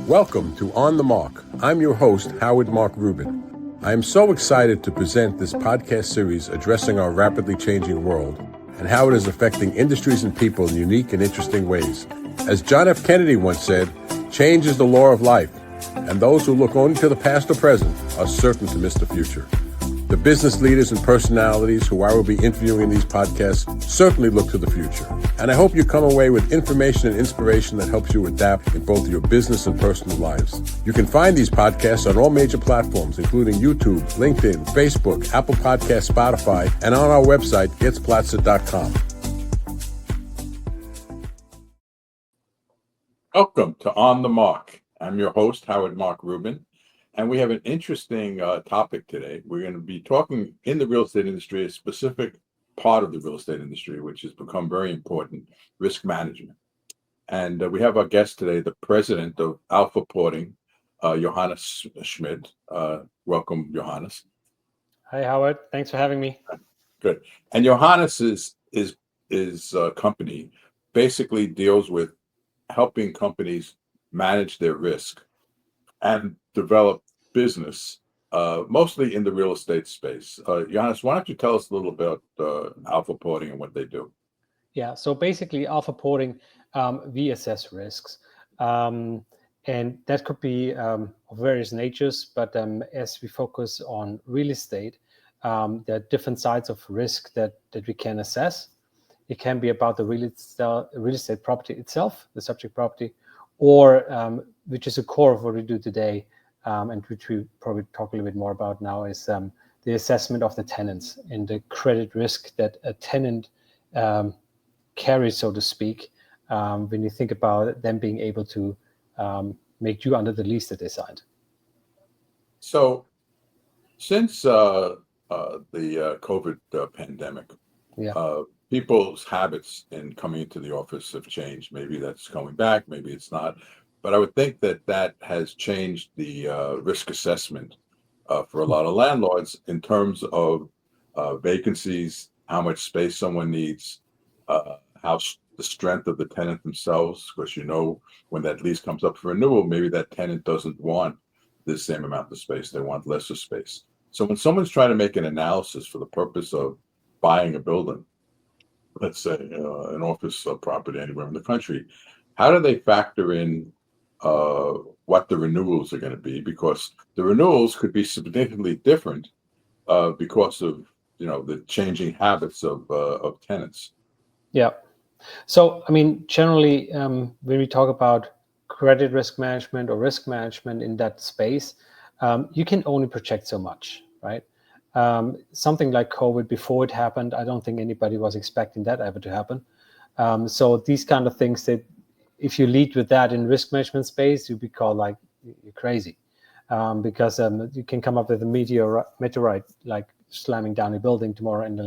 Welcome to On the Mark. I'm your host, Mark Rubin. I am so excited to present this podcast series addressing our rapidly changing world and how it is affecting industries and people in unique and interesting ways. As John F. Kennedy once said, change is the law of life, and those who look only to the past or present are certain to miss the future. The business leaders and personalities who I will be interviewing in these podcasts certainly look to the future. And I hope you come away with information and inspiration that helps you adapt in both your business and personal lives. You can find these podcasts on all major platforms, including YouTube, LinkedIn, Facebook, Apple Podcasts, Spotify, and on our website, getsplatzer.com. Welcome to On the Mark. I'm your host, Mark Rubin. And we have an interesting topic today. We're going to be talking in the real estate industry, a specific part of the real estate industry, which has become very important, risk management. And we have our guest today, the president of Alphaporting, Johannes Schmidt. Welcome, Johannes. Hi, Howard. Thanks for having me. Good. And Johannes's company basically deals with helping companies manage their risk and develop business, mostly in the real estate space. Johannes, why don't you tell us a little about Alphaporting and what they do? Yeah, so basically Alphaporting, we assess risks. And that could be of various natures, but as we focus on real estate, there are different sides of risk that we can assess. It can be about the real estate property itself, the subject property, or which is a core of what we do today, and which we probably talk a little bit more about now, is the assessment of the tenants and the credit risk that a tenant carries, so to speak, when you think about them being able to make due under the lease that they signed. So since the COVID pandemic, people's habits in coming into the office have changed. Maybe that's coming back, maybe it's not. But I would think that has changed the risk assessment for a lot of landlords in terms of vacancies, how much space someone needs, how the strength of the tenant themselves, because when that lease comes up for renewal, maybe that tenant doesn't want the same amount of space, they want lesser space. So when someone's trying to make an analysis for the purpose of buying a building, let's say an office property anywhere in the country, how do they factor in what the renewals are going to be? Because the renewals could be significantly different because of the changing habits of tenants. Yeah. So I mean, generally, when we talk about credit risk management or risk management in that space, you can only project so much, right? Something like COVID, before it happened, I don't think anybody was expecting that ever to happen. So these kind of things, that if you lead with that in risk management space, you'd be called like you're crazy, because you can come up with a meteorite like slamming down a building tomorrow and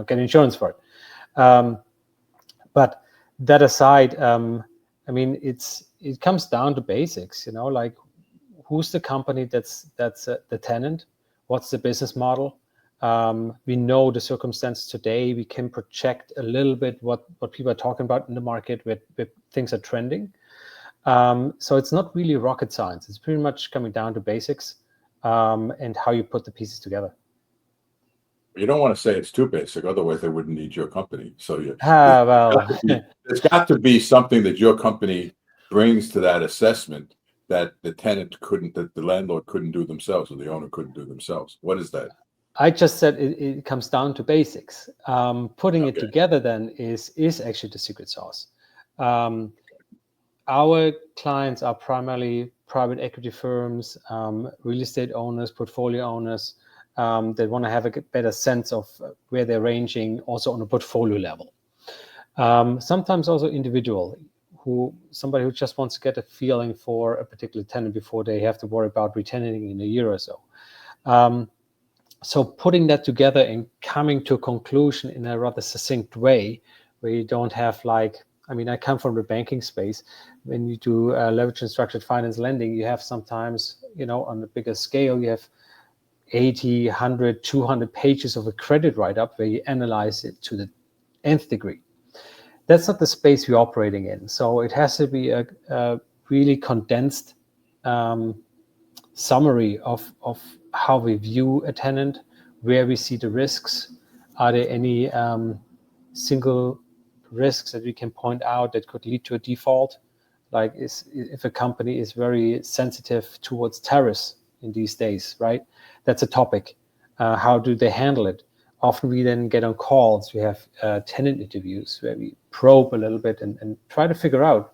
get insurance for it. But that aside, I mean, it comes down to basics, like who's the company that's the tenant. What's the business model? We know the circumstances today. We can project a little bit what people are talking about in the market, where things are trending. So it's not really rocket science. It's pretty much coming down to basics and how you put the pieces together. You don't want to say it's too basic, otherwise they wouldn't need your company. So there's got to be something that your company brings to that assessment that the tenant couldn't, that the landlord couldn't do themselves, or the owner couldn't do themselves. What is that? I just said it comes down to basics. Putting it together then is actually the secret sauce. Our clients are primarily private equity firms, real estate owners, portfolio owners that want to have a better sense of where they're ranging, also on a portfolio level. Sometimes also individual, somebody who just wants to get a feeling for a particular tenant before they have to worry about re-tenanting in a year or so. So putting that together and coming to a conclusion in a rather succinct way, where you don't have I come from the banking space. When you do leverage and structured finance lending, you have sometimes, on a bigger scale, you have 80, 100, 200 pages of a credit write-up where you analyze it to the nth degree. That's not the space we're operating in. So it has to be a really condensed summary of how we view a tenant, where we see the risks. Are there any single risks that we can point out that could lead to a default? Like if a company is very sensitive towards tariffs in these days, right? That's a topic. How do they handle it? Often we then get on calls. We have tenant interviews where we probe a little bit and try to figure out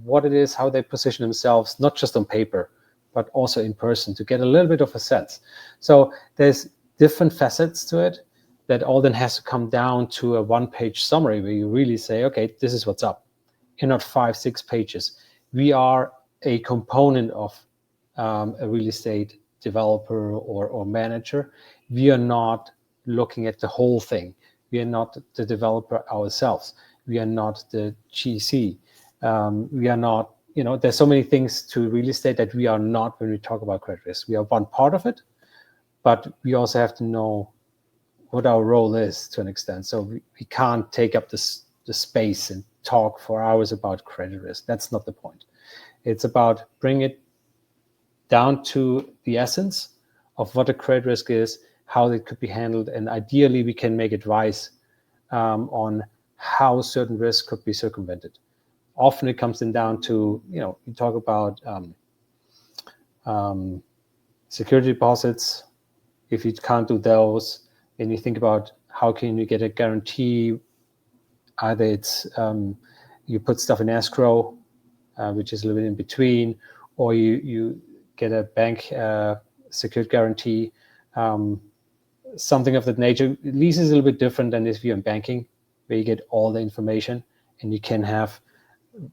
what it is, how they position themselves, not just on paper, but also in person, to get a little bit of a sense. So there's different facets to it that all then has to come down to a one-page summary where you really say, okay, this is what's up, and not 5-6 pages. We are a component of a real estate developer or manager. We are not looking at the whole thing. We are not the developer ourselves. We are not the GC. We are not, there's so many things to real estate that we are not when we talk about credit risk. We are one part of it, but we also have to know what our role is to an extent. So we can't take up the space and talk for hours about credit risk. That's not the point. It's about bringing it down to the essence of what a credit risk is, how it could be handled, and ideally we can make advice on how certain risks could be circumvented. Often it comes then down to, you talk about security deposits. If you can't do those, then you think about how can you get a guarantee. Either it's you put stuff in escrow, which is a little bit in between, or you get a bank secured guarantee, something of that nature. Lease is a little bit different than if you're in banking, where you get all the information, and you can have,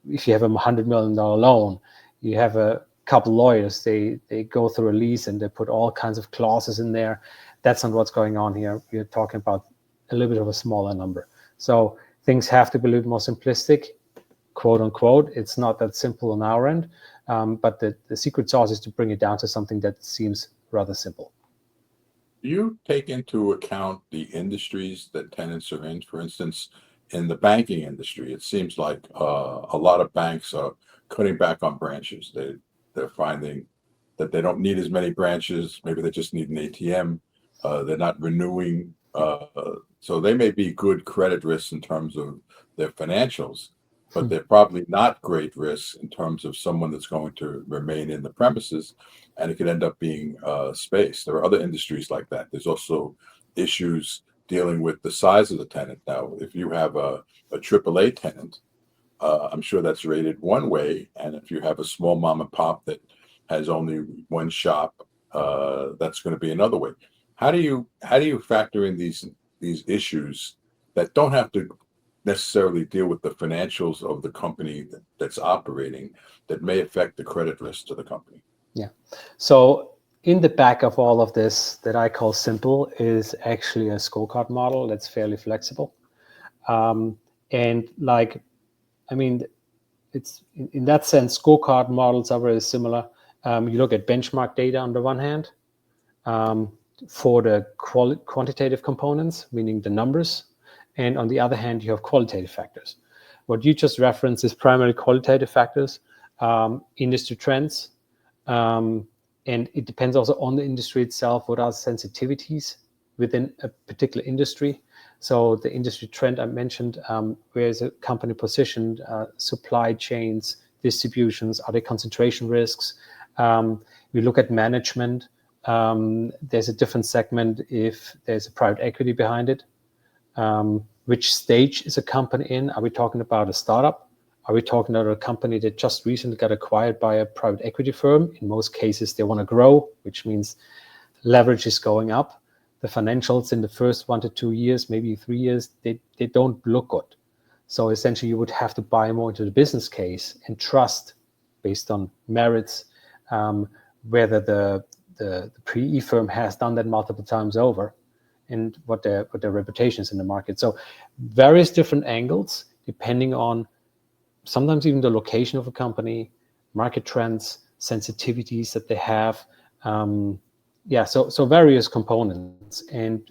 if you have $100 million loan, you have a couple lawyers, they go through a lease and they put all kinds of clauses in there. That's not what's going on here. We're talking about a little bit of a smaller number. So things have to be a little more simplistic, quote unquote. It's not that simple on our end, but the secret sauce is to bring it down to something that seems rather simple. Do you take into account the industries that tenants are in? For instance, in the banking industry, it seems like a lot of banks are cutting back on branches. They're finding that they don't need as many branches. Maybe they just need an ATM. They're not renewing. So they may be good credit risks in terms of their financials, but they're probably not great risks in terms of someone that's going to remain in the premises, and it could end up being space. There are other industries like that. There's also issues dealing with the size of the tenant. Now, if you have a AAA tenant, I'm sure that's rated one way, and if you have a small mom and pop that has only one shop, that's going to be another way. How do you factor in these issues that don't have to necessarily deal with the financials of the company that's operating, that may affect the credit risk to the company? Yeah. So in the back of all of this that I call simple is actually a scorecard model that's fairly flexible. And like, I mean, it's in that sense, scorecard models are very similar. You look at benchmark data on the one hand, for the quantitative components, meaning the numbers. And on the other hand, you have qualitative factors. What you just referenced is primarily qualitative factors, industry trends, and it depends also on the industry itself. What are sensitivities within a particular industry? So the industry trend I mentioned, where is a company positioned, supply chains, distributions, are there concentration risks? We look at management. There's a different segment if there's a private equity behind it. Which stage is a company in? Are we talking about a startup? Are we talking about a company that just recently got acquired by a private equity firm? In most cases, they want to grow, which means leverage is going up. The financials in the first 1 to 2 years, maybe 3 years, they don't look good. So essentially, you would have to buy more into the business case and trust, based on merits, whether the PE firm has done that multiple times over, and what their reputation is in the market. So various different angles, depending on sometimes even the location of a company, market trends, sensitivities that they have. So various components. And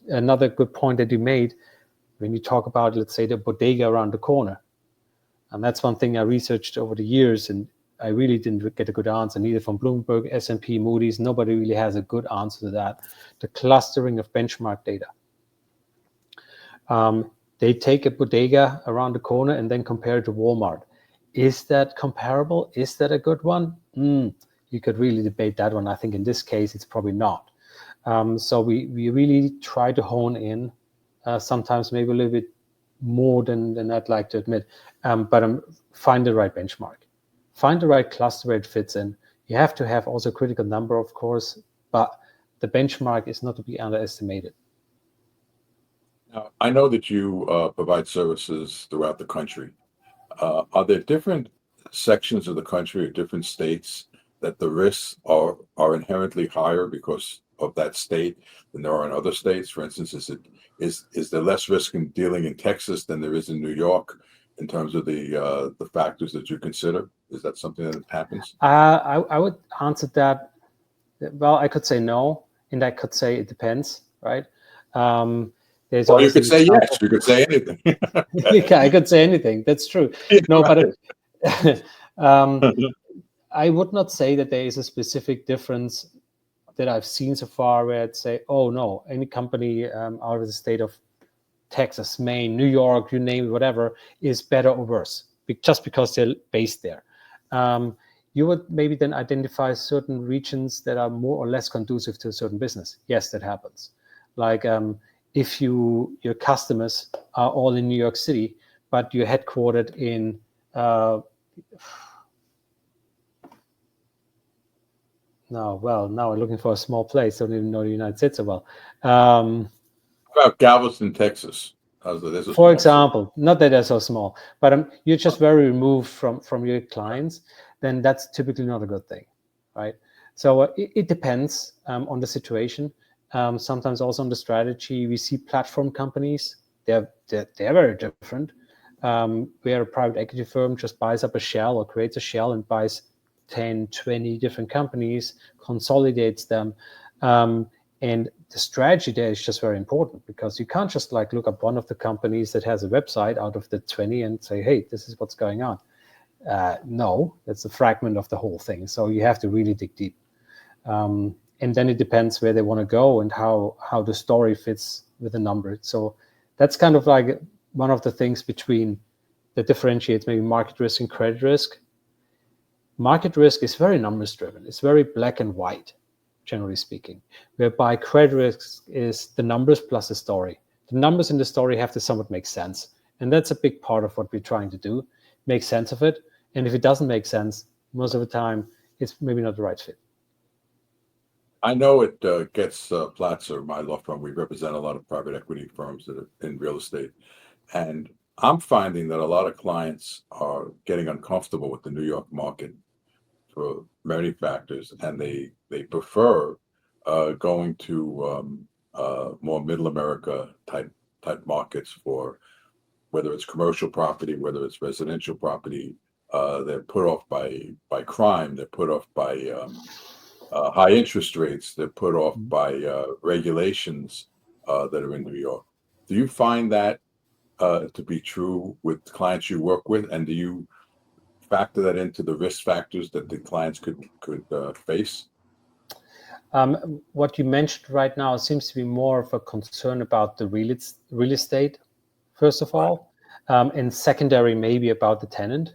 another good point that you made, when you talk about, let's say, the bodega around the corner, and that's one thing I researched over the years, and I really didn't get a good answer, neither from Bloomberg, S&P, Moody's. Nobody really has a good answer to that. The clustering of benchmark data. They take a bodega around the corner and then compare it to Walmart. Is that comparable? Is that a good one? You could really debate that one. I think in this case, it's probably not. So we really try to hone in, sometimes maybe a little bit more than I'd like to admit, but find the right benchmark. Find the right cluster where it fits in. You have to have also a critical number, of course, but the benchmark is not to be underestimated. Now, I know that you provide services throughout the country. Are there different sections of the country or different states that the risks are inherently higher because of that state than there are in other states? For instance, is there less risk in dealing in Texas than there is in New York in terms of the factors that you consider? Is that something that happens? I would answer that. Well, I could say no, and I could say it depends, right? There's Or you could say yes. You could say anything. Yeah, I could say anything. That's true. Yeah, No, right. but I would not say that there is a specific difference that I've seen so far where I'd say, oh no, any company out of the state of Texas, Maine, New York, you name it, whatever, is better or worse just because they're based there. You would maybe then identify certain regions that are more or less conducive to a certain business. Yes, that happens. Like if your customers are all in New York City, but you're headquartered in now I'm looking for a small place. Don't even know the United States so well. About Galveston, Texas. For example, not that they're so small, but you're just very removed from your clients, then that's typically not a good thing, right? So it depends on the situation. Sometimes also on the strategy. We see platform companies, they're very different. Where a private equity firm just buys up a shell or creates a shell and buys 10, 20 different companies, consolidates them. And the strategy there is just very important because you can't just like look up one of the companies that has a website out of the 20 and say, hey, this is what's going on. No, that's a fragment of the whole thing. So you have to really dig deep. And then it depends where they want to go and how the story fits with the number. So that's kind of like one of the things that differentiates maybe market risk and credit risk. Market risk is very numbers driven. It's very black and white, generally speaking, whereby credit risk is the numbers plus the story. The numbers in the story have to somewhat make sense. And that's a big part of what we're trying to do, make sense of it. And if it doesn't make sense, most of the time, it's maybe not the right fit. I know it gets Platzer, my law firm. We represent a lot of private equity firms that are in real estate. And I'm finding that a lot of clients are getting uncomfortable with the New York market for many factors, and they prefer going to more middle America type markets for whether it's commercial property, whether it's residential property. They're put off by crime. They're put off by high interest rates. They're put off by regulations that are in New York. Do you find that to be true with clients you work with, and do you factor that into the risk factors that the clients could face? What you mentioned right now seems to be more of a concern about the real estate, first of all, and secondary maybe about the tenant.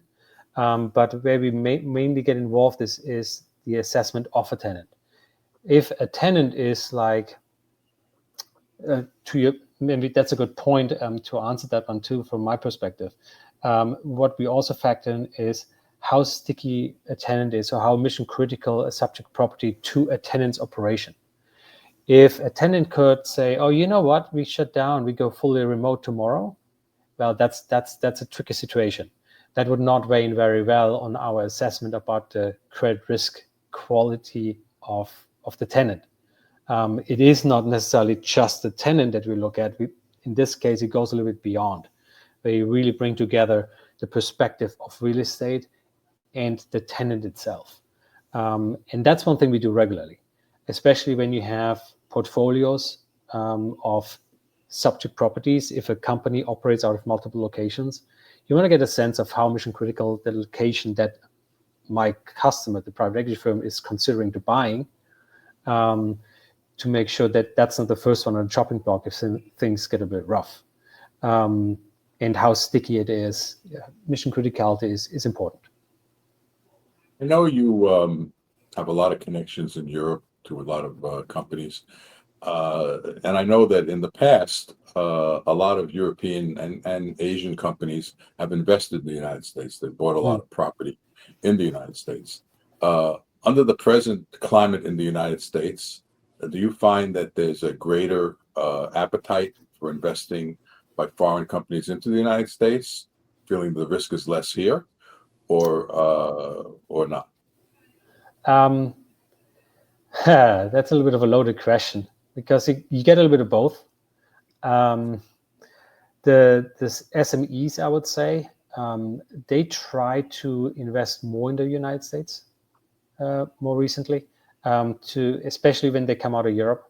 But where we mainly get involved is the assessment of a tenant. If a tenant is like, maybe that's a good point to answer that one too, from my perspective. What we also factor in is how sticky a tenant is or how mission critical a subject property to a tenant's operation. If a tenant could say, oh, you know what, we shut down, we go fully remote tomorrow. Well, that's a tricky situation. That would not weigh in very well on our assessment about the credit risk quality of the tenant. It is not necessarily just the tenant that we look at. In this case, it goes a little bit beyond. They really bring together the perspective of real estate and the tenant itself. And that's one thing we do regularly, especially when you have portfolios of subject properties. If a company operates out of multiple locations, you want to get a sense of how mission critical the location that my customer, the private equity firm, is considering to buying, to make sure that that's not the first one on the chopping block if things get a bit rough. And how sticky it is, mission criticality is important. I know you have a lot of connections in Europe to a lot of companies. And I know that in the past, a lot of European and Asian companies have invested in the United States. They bought a lot of property in the United States. Under the present climate in the United States, do you find that there's a greater appetite for investing by foreign companies into the United States, feeling the risk is less here, or not? That's a little bit of a loaded question, because you get a little bit of both. The SMEs, I would say, they try to invest more in the United States more recently, especially when they come out of Europe.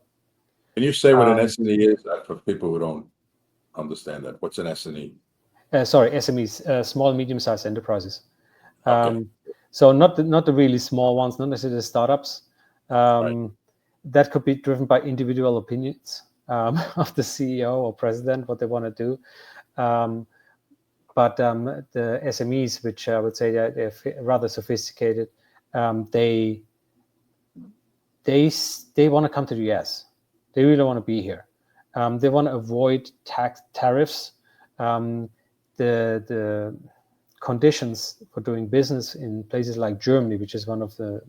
Can you say what an SME is for people who don't understand that? What's an SME? Sorry, SMEs, small and medium-sized enterprises. Okay. So not the really small ones, not necessarily the startups. Right. That could be driven by individual opinions of the CEO or president, what they want to do. But the SMEs, which I would say that they're rather sophisticated, they want to come to the US. They really want to be here. They want to avoid tariffs. The conditions for doing business in places like Germany, which is one of the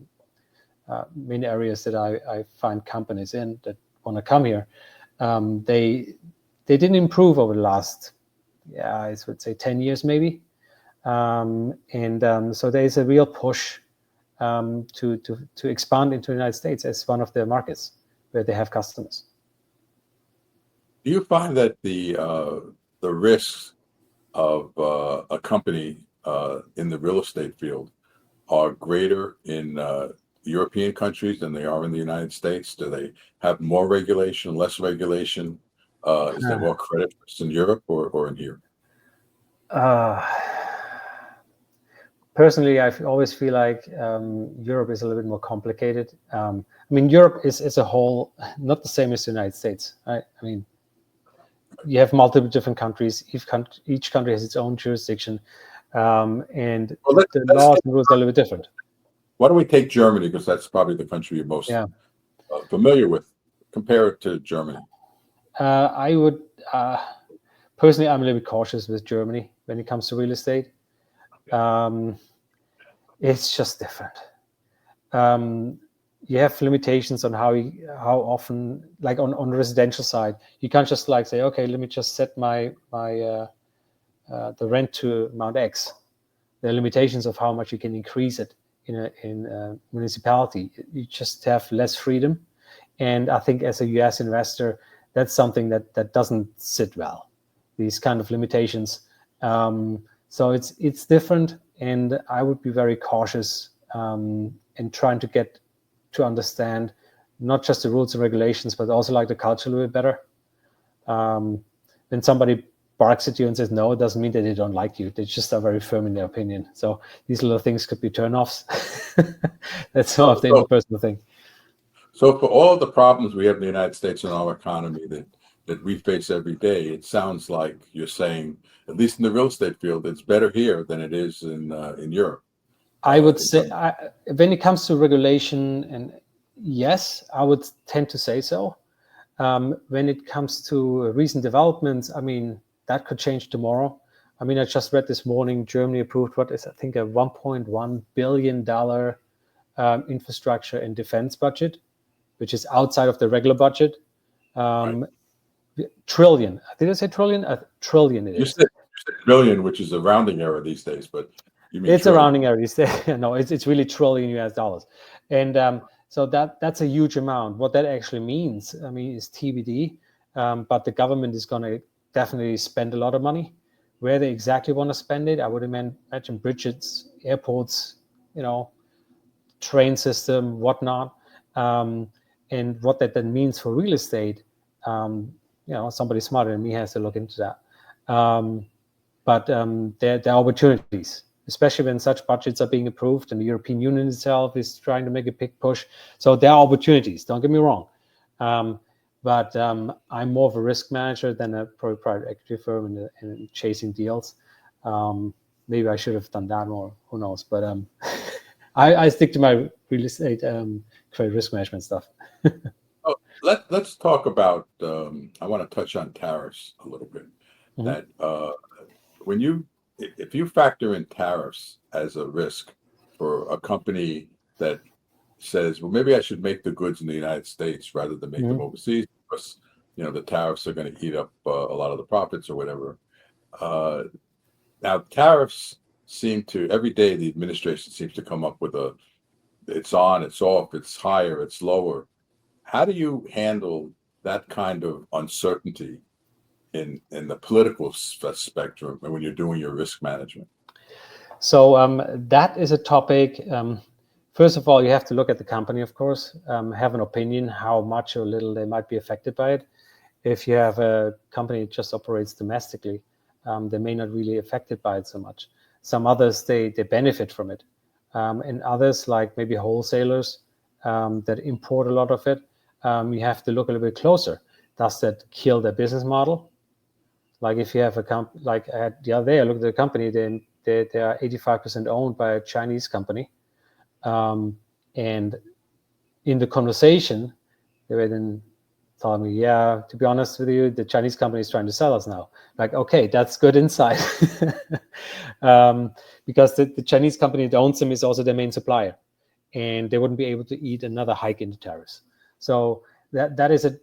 main areas that I find companies in that want to come here, they didn't improve over the last, I would say 10 years maybe. So there is a real push to expand into the United States as one of their markets where they have customers. Do you find that the risks of a company in the real estate field are greater in European countries than they are in the United States? Do they have more regulation, less regulation? Is there more credit risk in Europe or in here? Personally, I always feel like Europe is a little bit more complicated. I mean, Europe is as a whole not the same as the United States, right? I mean, you have multiple different countries. Each country has its own jurisdiction, and the laws and rules are a little bit different. Why don't we take Germany, because that's probably the country you're most familiar with. Compare it to Germany. I would personally, I'm a little bit cautious with Germany when it comes to real estate. It's just different. You have limitations on how often, like on the residential side, you can't just like say, okay, let me just set my the rent to amount X. There are limitations of how much you can increase it in a municipality. You just have less freedom, and I think as a US investor, that's something that doesn't sit well. These kind of limitations. So it's different, and I would be very cautious in trying to get to understand not just the rules and regulations, but also like the culture a little bit better. When somebody barks at you and says no, it doesn't mean that they don't like you. They just are very firm in their opinion. So these little things could be turnoffs. That's sort of the interpersonal thing. So for all the problems we have in the United States and our economy that we face every day, it sounds like you're saying, at least in the real estate field, it's better here than it is in Europe. I would say, when it comes to regulation, and yes, I would tend to say so. When it comes to recent developments, I mean, that could change tomorrow. I mean, I just read this morning, Germany approved what is, I think, a $1.1 billion infrastructure and defense budget, which is outside of the regular budget. Right. Trillion. Did I say trillion? A trillion it is. You said billion, which is a rounding error these days, but you mean it's trillion. A rounding error these days. No, it's really trillion US dollars. And so that's a huge amount. What that actually means, I mean, is TBD, but the government is going to definitely spend a lot of money. Where they exactly want to spend it, I would imagine bridges, airports, train system, whatnot. And what that then means for real estate, somebody smarter than me has to look into that. But there are opportunities. especially when such budgets are being approved and the European Union itself is trying to make a big push. So there are opportunities, don't get me wrong. But I'm more of a risk manager than a private equity firm and chasing deals. Maybe I should have done that more, who knows. But I stick to my real estate credit risk management stuff. Oh, let's talk about, I want to touch on tariffs a little bit. That if you factor in tariffs as a risk for a company that says, well, maybe I should make the goods in the United States rather than make them overseas because, the tariffs are going to eat up a lot of the profits or whatever. Now, tariffs seem to, every day the administration seems to come up with it's on, it's off, it's higher, it's lower. How do you handle that kind of uncertainty in the political spectrum when you're doing your risk management? So that is a topic. First of all, you have to look at the company, of course, have an opinion how much or little they might be affected by it. If you have a company that just operates domestically, they may not really affected by it so much. Some others, they benefit from it. And others, like maybe wholesalers that import a lot of it, you have to look a little bit closer. Does that kill their business model? Like if you have a company, like the other day I looked at a company, they are 85% owned by a Chinese company. And in the conversation, they were then telling me, yeah, to be honest with you, the Chinese company is trying to sell us now. Like, okay, that's good insight. Because the Chinese company that owns them is also their main supplier. And they wouldn't be able to eat another hike in the tariffs. So that is a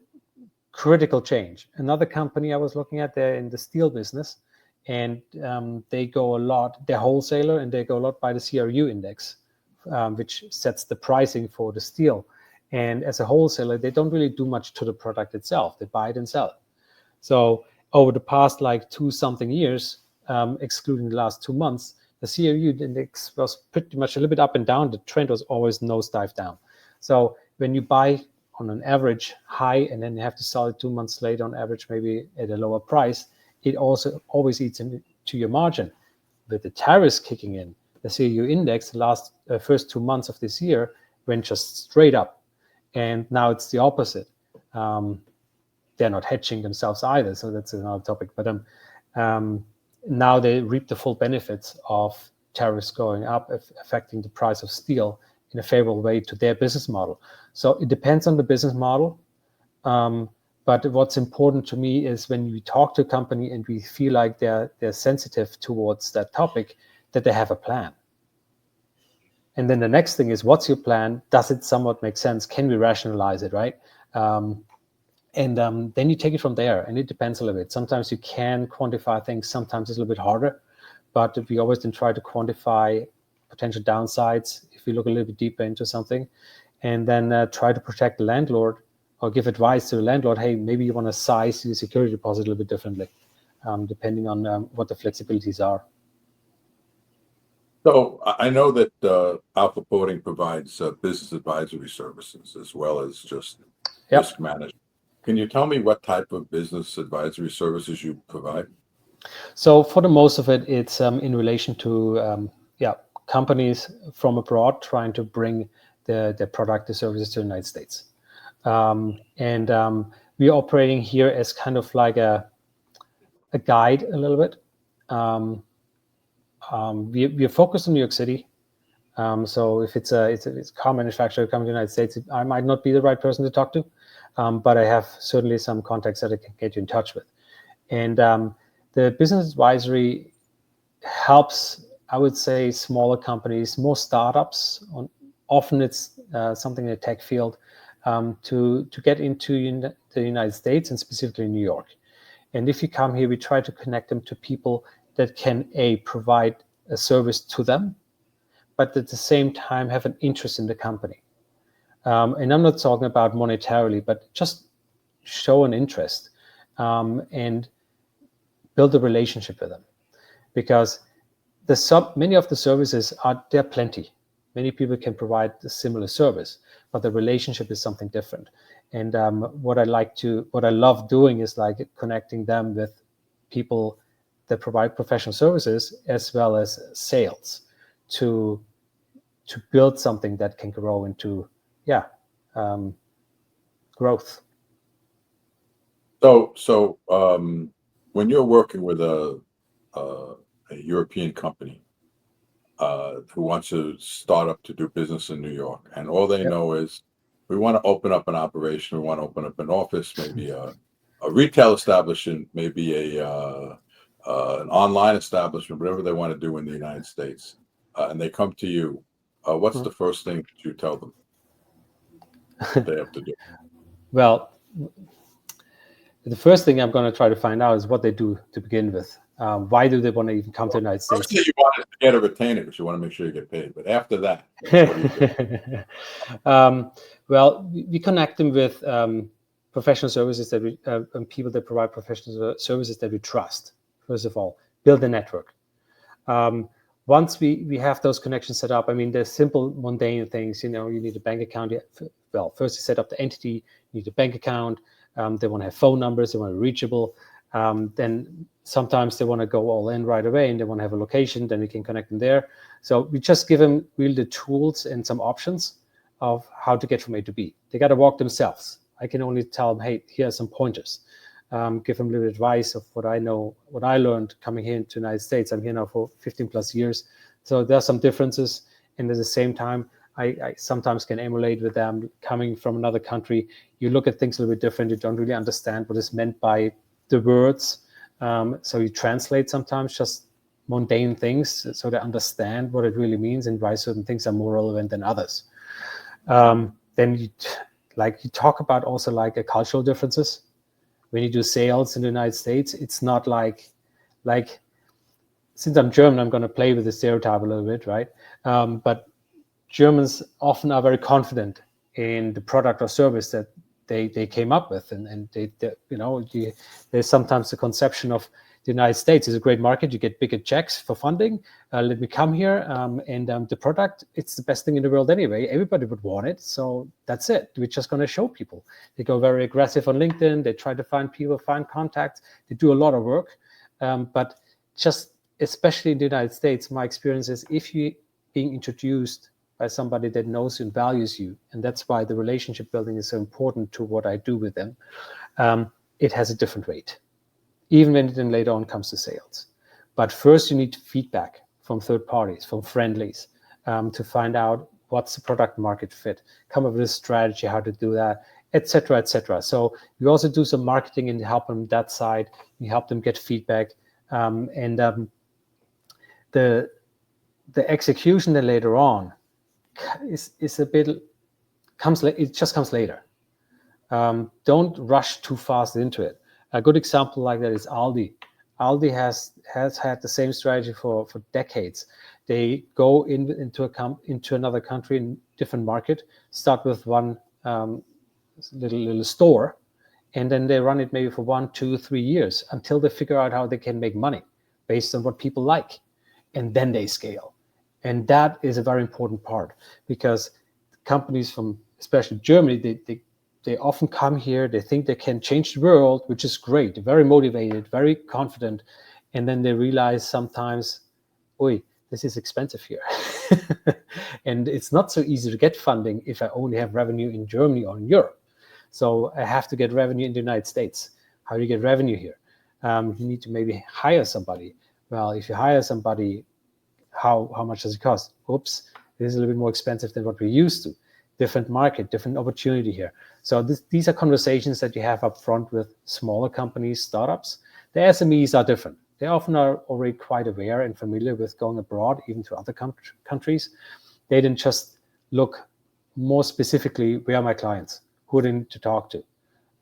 critical change. Another company I was looking at, they're in the steel business, and they go a lot, they're wholesaler, and they go a lot by the CRU index, which sets the pricing for the steel. And as a wholesaler, they don't really do much to the product itself. They buy it and sell it. So over the past like 2-something years, excluding the last 2 months, the CRU index was pretty much a little bit up and down. The trend was always nosedive down. So when you buy on an average high and then you have to sell it 2 months later on average, maybe at a lower price, it also always eats into your margin. With the tariffs kicking in, the CRU index the first 2 months of this year went just straight up. And now it's the opposite. They're not hedging themselves either, so that's another topic. But now they reap the full benefits of tariffs going up, affecting the price of steel in a favorable way to their business model. So it depends on the business model. But what's important to me is when we talk to a company and we feel like they're sensitive towards that topic, that they have a plan. And then the next thing is, what's your plan? Does it somewhat make sense? Can we rationalize it, right? And then you take it from there, and it depends a little bit. Sometimes you can quantify things, sometimes it's a little bit harder, but we always then try to quantify potential downsides if we look a little bit deeper into something, and then try to protect the landlord or give advice to the landlord, hey, maybe you want to size your security deposit a little bit differently, depending on what the flexibilities are. So I know that Alphaporting provides business advisory services as well as just risk management. Can you tell me what type of business advisory services you provide? So for the most of it, it's in relation to companies from abroad trying to bring their product, the services to the United States. And we're operating here as kind of like a guide a little bit. We're focused on New York City. So if it's a car manufacturer coming to the United States, I might not be the right person to talk to, but I have certainly some contacts that I can get you in touch with. And the business advisory helps, I would say, smaller companies, more startups. Often it's something in the tech field to get into the United States and specifically New York. And if you come here, we try to connect them to people that can provide a service to them, but at the same time have an interest in the company. And I'm not talking about monetarily, but just show an interest and build a relationship with them. Because many of the services there are plenty. Many people can provide a similar service, but the relationship is something different. And what I love doing is like connecting them with people that provide professional services as well as sales to build something that can grow into growth. So when you're working with a European company who wants to start up to do business in New York, and all they know is, we want to open up an operation, we want to open up an office, maybe a retail establishment, maybe an online establishment, whatever they want to do in the United States, and they come to you, what's the first thing that you tell them that they have to do? Well, the first thing I'm going to try to find out is what they do to begin with. Why do they want to even come to the United States? First thing you want is to get a retainer, because you want to make sure you get paid. But after that, what do you do? Well, we connect them with professional services that we and people that provide professional services that we trust. First of all, build a network. Once we have those connections set up, I mean, there's simple, mundane things. You need a bank account. Well, first you set up the entity. You need a bank account. They want to have phone numbers. They want to be reachable. Then sometimes they want to go all in right away and they want to have a location. Then we can connect them there. So we just give them really the tools and some options of how to get from A to B. They got to walk themselves. I can only tell them, hey, here are some pointers. Give them a little advice of what I know, what I learned coming here into the United States. I'm here now for 15 plus years. So there are some differences. And at the same time, I sometimes can emulate with them coming from another country. You look at things a little bit different. You don't really understand what is meant by the words. So you translate sometimes just mundane things so they understand what it really means and why certain things are more relevant than others. Then you talk about also like cultural differences. When you do sales in the United States, it's not like since I'm German, I'm going to play with the stereotype a little bit, right? But Germans often are very confident in the product or service that they came up with, and there's sometimes the conception of the United States is a great market. You get bigger checks for funding. Let me come here, and the product, it's the best thing in the world anyway. Everybody would want it, so that's it. We're just going to show people. They go very aggressive on LinkedIn. They try to find people, find contacts. They do a lot of work, but just especially in the United States, my experience is if you being introduced by somebody that knows and values you, and that's why the relationship building is so important to what I do with them, it has a different rate, even when it then later on comes to sales. But first you need feedback from third parties, from friendlies, to find out what's the product market fit, come up with a strategy, how to do that, etc., etc. So you also do some marketing and help them that side. You help them get feedback, and the execution then later on is a bit it just comes later. Don't rush too fast into it. A good example like that is Aldi. Aldi has had the same strategy for decades. They go into another country, in different market, start with one little store, and then they run it maybe for 1, 2, 3 years until they figure out how they can make money based on what people like, and then they scale. And that is a very important part, because companies from especially Germany, they often come here, they think they can change the world, which is great, they're very motivated, very confident, and then they realize sometimes, this is expensive here. And it's not so easy to get funding if I only have revenue in Germany or in Europe. So I have to get revenue in the United States. How do you get revenue here? You need to maybe hire somebody. Well, if you hire somebody, how much does it cost? Oops, this is a little bit more expensive than what we're used to. Different market, different opportunity here. So these are conversations that you have up front with smaller companies, startups. The SMEs are different. They often are already quite aware and familiar with going abroad, even to other countries. They then just look more specifically, where are my clients? Who do I need to talk to?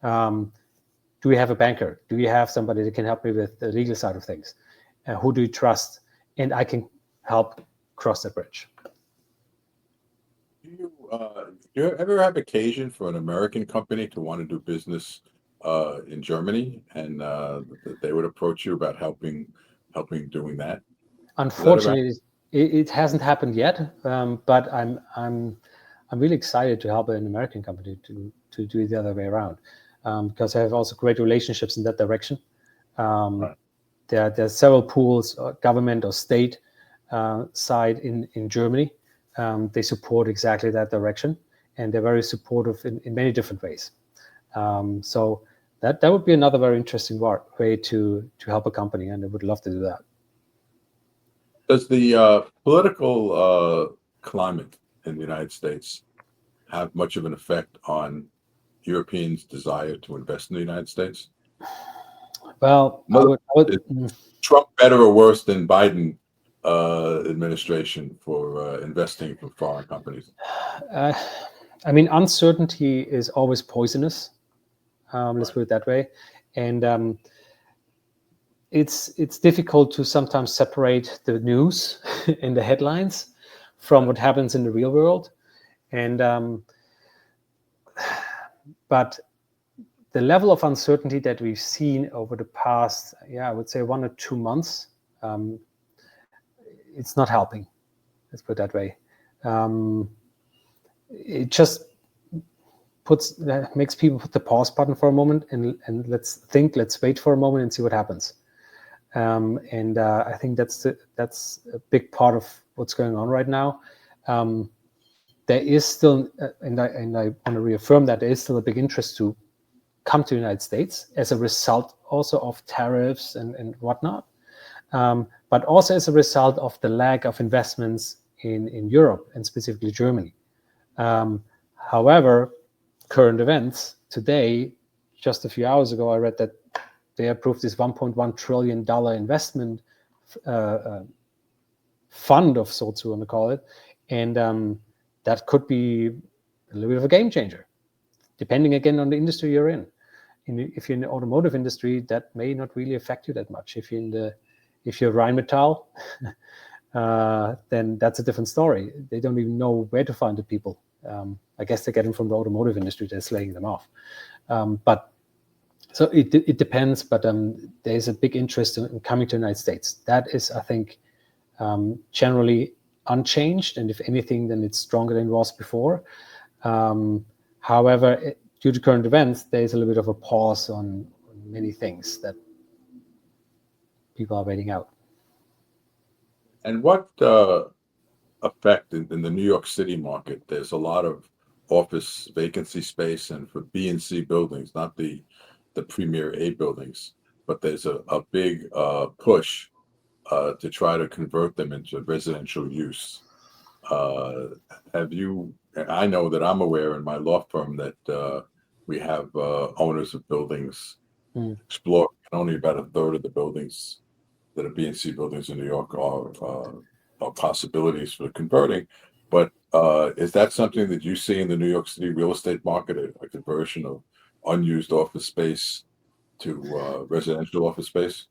Do we have a banker? Do we have somebody that can help me with the legal side of things? Who do you trust? And I can help cross that bridge. Do you ever have occasion for an American company to want to do business in Germany, and they would approach you about helping doing that? Unfortunately, it hasn't happened yet, but I'm really excited to help an American company to do it the other way around, because I have also great relationships in that direction. Right. there are several pools, government or state side in Germany. They support exactly that direction, and they're very supportive in many different ways. So that would be another very interesting way to help a company, and I would love to do that. Does the political climate in the United States have much of an effect on Europeans' desire to invest in the United States? Well, is Trump better or worse than Biden administration for investing from foreign companies? I mean, uncertainty is always poisonous. Let's put it that way, and it's difficult to sometimes separate the news and the headlines from what happens in the real world, and but the level of uncertainty that we've seen over the past, I would say 1 or 2 months, it's not helping. Let's put it that way. It just makes people put the pause button for a moment and let's wait for a moment and see what happens. And I think that's a big part of what's going on right now. There is still, and I want to reaffirm that there is still a big interest to come to the United States as a result also of tariffs and whatnot, but also as a result of the lack of investments in Europe and specifically Germany. However, current events today, just a few hours ago, I read that they approved this $1.1 trillion investment fund of sorts, we want to call it, and that could be a little bit of a game changer, depending again on the industry you're in. If you're in the automotive industry, that may not really affect you that much. If you're Rheinmetall, then that's a different story. They don't even know where to find the people. I guess they get them from the automotive industry. They're slaying them off. But so it depends. But there's a big interest in coming to the United States. That is, I think, generally unchanged. And if anything, then it's stronger than it was before. However, due to current events, there's a little bit of a pause on many things that people are waiting out. And what effect in the New York City market? There's a lot of office vacancy space, and for B and C buildings, not the premier A buildings, but there's a big push to try to convert them into residential use. I know that I'm aware in my law firm that we have owners of buildings explore, and only about a third of the buildings that are B and C buildings in New York are possibilities for converting. But is that something that you see in the New York City real estate market, a conversion of unused office space to residential office space?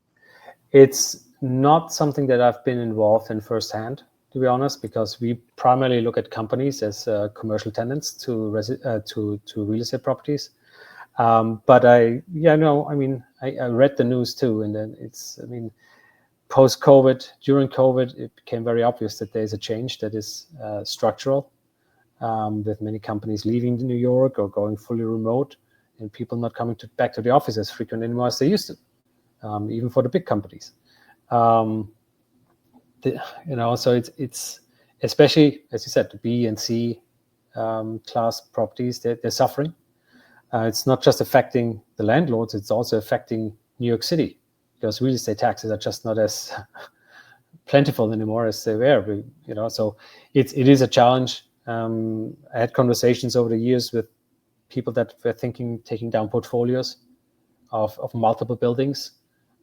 It's not something that I've been involved in firsthand, to be honest, because we primarily look at companies as commercial tenants to real estate properties. But I read the news too, and then post-COVID, during COVID, it became very obvious that there's a change that is structural, with many companies leaving New York or going fully remote, and people not coming back to the office as frequent anymore as they used to, even for the big companies. So it's especially, as you said, the B and C class properties, they're suffering. It's not just affecting the landlords; it's also affecting New York City, because real estate taxes are just not as plentiful anymore as they were. So it is a challenge. I had conversations over the years with people that were taking down portfolios of multiple buildings,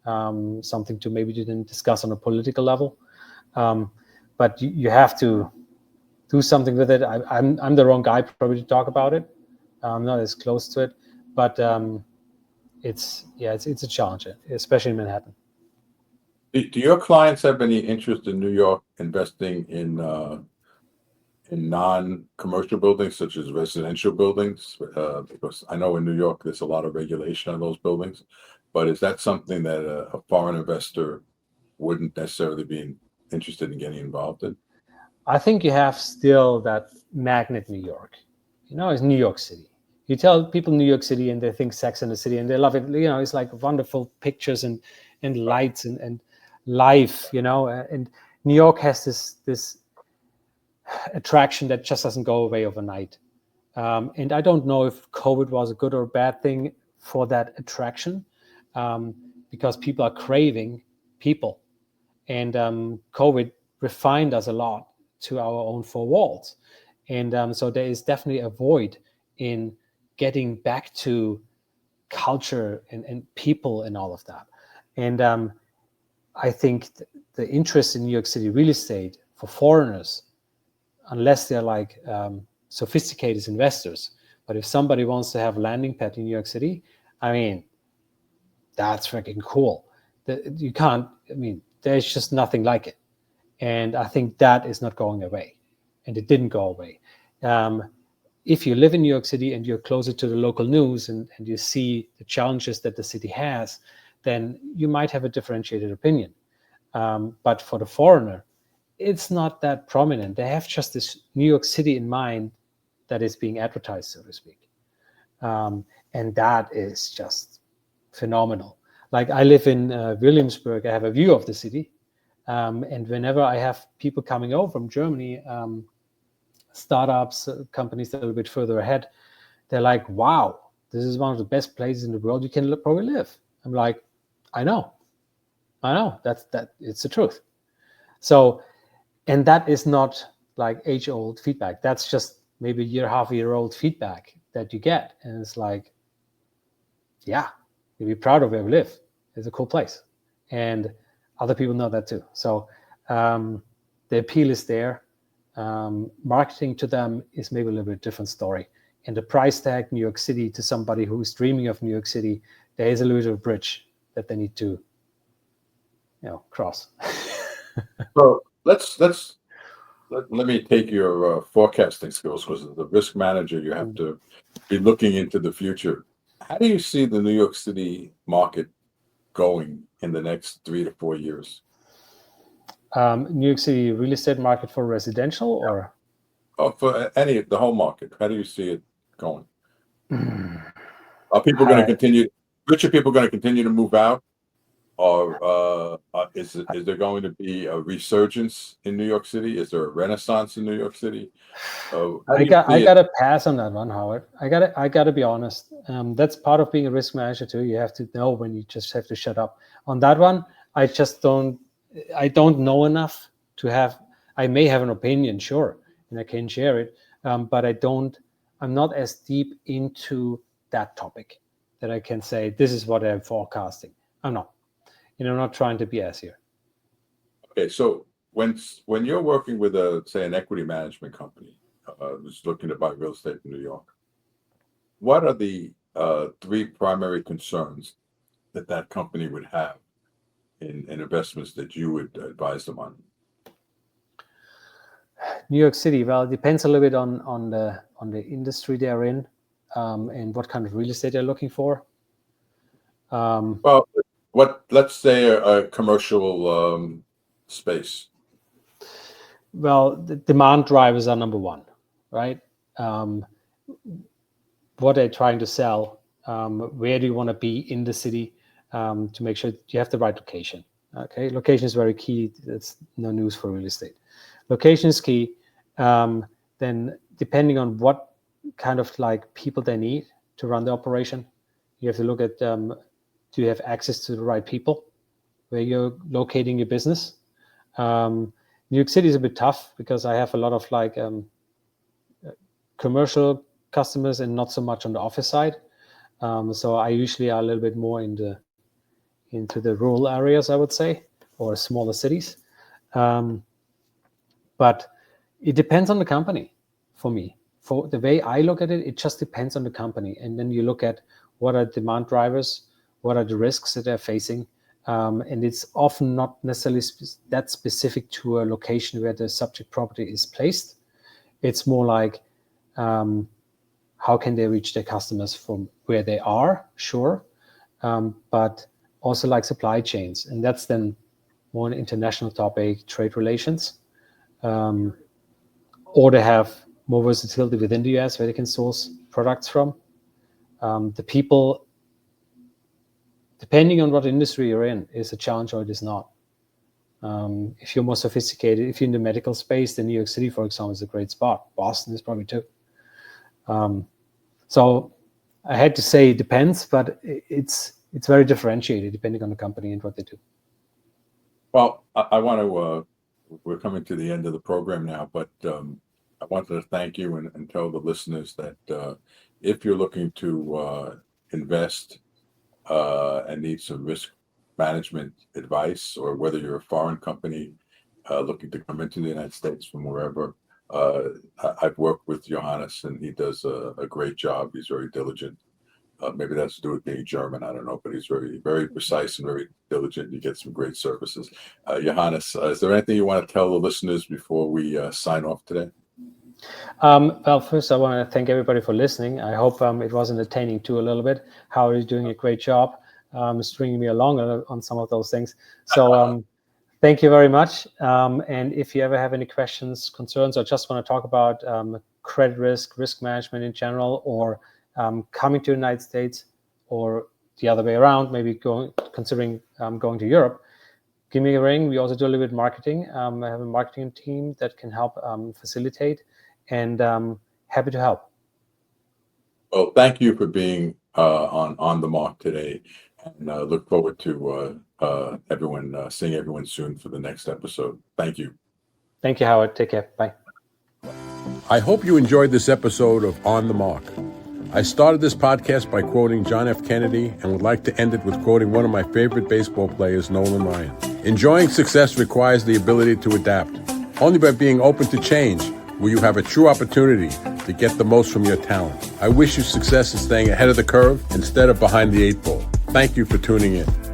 something to maybe didn't discuss on a political level. But you have to do something with it. I'm the wrong guy probably to talk about it. I'm not as close to it, but it's a challenge, especially in Manhattan. Do your clients have any interest in New York investing in non-commercial buildings such as residential buildings? Because I know in New York there's a lot of regulation on those buildings, but is that something that a foreign investor wouldn't necessarily be interested in getting involved in? I think you have still that magnet New York. It's New York City. You tell people New York City and they think Sex and the City and they love it. It's like wonderful pictures and and lights and life, and New York has this attraction that just doesn't go away overnight. And I don't know if COVID was a good or bad thing for that attraction, because people are craving people. And COVID refined us a lot to our own four walls. And so there is definitely a void in getting back to culture and people and all of that. And I think the interest in New York City real estate for foreigners, unless they're like sophisticated investors, but if somebody wants to have a landing pad in New York City, I mean, that's freaking cool. You can't, I mean, there's just nothing like it. And I think that is not going away. And it didn't go away. If you live in New York City and you're closer to the local news and you see the challenges that the city has, then you might have a differentiated opinion. But for the foreigner, it's not that prominent. They have just this New York City in mind that is being advertised, so to speak. And that is just phenomenal. Like I live in Williamsburg, I have a view of the city. And whenever I have people coming over from Germany, startups, companies that are a bit further ahead, they're like, wow, this is one of the best places in the world you can probably live. I'm like, I know, that it's the truth. So, and that is not like age-old feedback. That's just maybe half a year old feedback that you get. And it's like, yeah, you'll be proud of where we live. It's a cool place. And other people know that too. So the appeal is there. Marketing to them is maybe a little bit different story. And the price tag, New York City, to somebody who's dreaming of New York City, there is a little bridge that they need to, cross. So let me take your forecasting skills, because as the risk manager, you have to be looking into the future. How do you see the New York City market going in the next 3 to 4 years? New York City real estate market for residential, or? Oh, for the whole market. How do you see it going? Are people going to continue? Richer people going to continue to move out, or is there going to be a resurgence in New York City? Is there a renaissance in New York City? I gotta pass on that one, Howard. I gotta be honest. That's part of being a risk manager too. You have to know when you just have to shut up. On that one, I don't know enough to have. I may have an opinion, sure, and I can share it, but I'm not as deep into that topic that I can say this is what I'm forecasting. I'm not. I'm not trying to BS here. Okay, so when you're working with say an equity management company who's looking to buy real estate in New York, what are the 3 primary concerns that company would have in investments that you would advise them on? New York City, well, it depends a little bit on the industry they're in, and what kind of real estate they're looking for. Well, let's say a commercial space. Well, the demand drivers are number one, right? What they're trying to sell, where do you want to be in the city, to make sure you have the right location. Okay, location is very key. That's no news for real estate. Location is key. Then depending on what kind of like people they need to run the operation, you have to look at, do you have access to the right people where you're locating your business? New York City is a bit tough because I have a lot of like commercial customers and not so much on the office side. So I usually are a little bit more into the rural areas, I would say, or smaller cities. But it depends on the company for me. For the way I look at it, it just depends on the company. And then you look at what are demand drivers, what are the risks that they're facing. And it's often not necessarily that specific to a location where the subject property is placed. It's more like, how can they reach their customers from where they are, sure, but also like supply chains. And that's then more an international topic, trade relations. Or they have more versatility within the US where they can source products from. The people depending on what industry you're in, is a challenge or it is not. If you're more sophisticated, if you're in the medical space, then New York City, for example, is a great spot. Boston is probably too. So I had to say it depends, but it's very differentiated depending on the company and what they do. Well, I want to, we're coming to the end of the program now, but I wanted to thank you and tell the listeners that if you're looking to invest and need some risk management advice, or whether you're a foreign company looking to come into the United States from wherever, I've worked with Johannes and he does a great job. He's very diligent. Maybe that's to do with being German. I don't know, but he's very, very precise and very diligent. You get some great services. Johannes, is there anything you want to tell the listeners before we sign off today? Well, first, I want to thank everybody for listening. I hope it was entertaining too a little bit. Howard is doing a great job stringing me along on some of those things. So thank you very much. And if you ever have any questions, concerns, or just want to talk about credit risk management in general, or coming to the United States, or the other way around, maybe considering going to Europe, give me a ring. We also do a little bit of marketing. I have a marketing team that can help facilitate, and happy to help. Well, thank you for being on the mark today, and look forward to seeing everyone soon for the next episode. Thank you. Thank you, Howard. Take care. Bye. I hope you enjoyed this episode of On the Mark. I started this podcast by quoting John F. Kennedy and would like to end it with quoting one of my favorite baseball players, Nolan Ryan. Enjoying success requires the ability to adapt. Only by being open to change will you have a true opportunity to get the most from your talent. I wish you success in staying ahead of the curve instead of behind the 8 ball. Thank you for tuning in.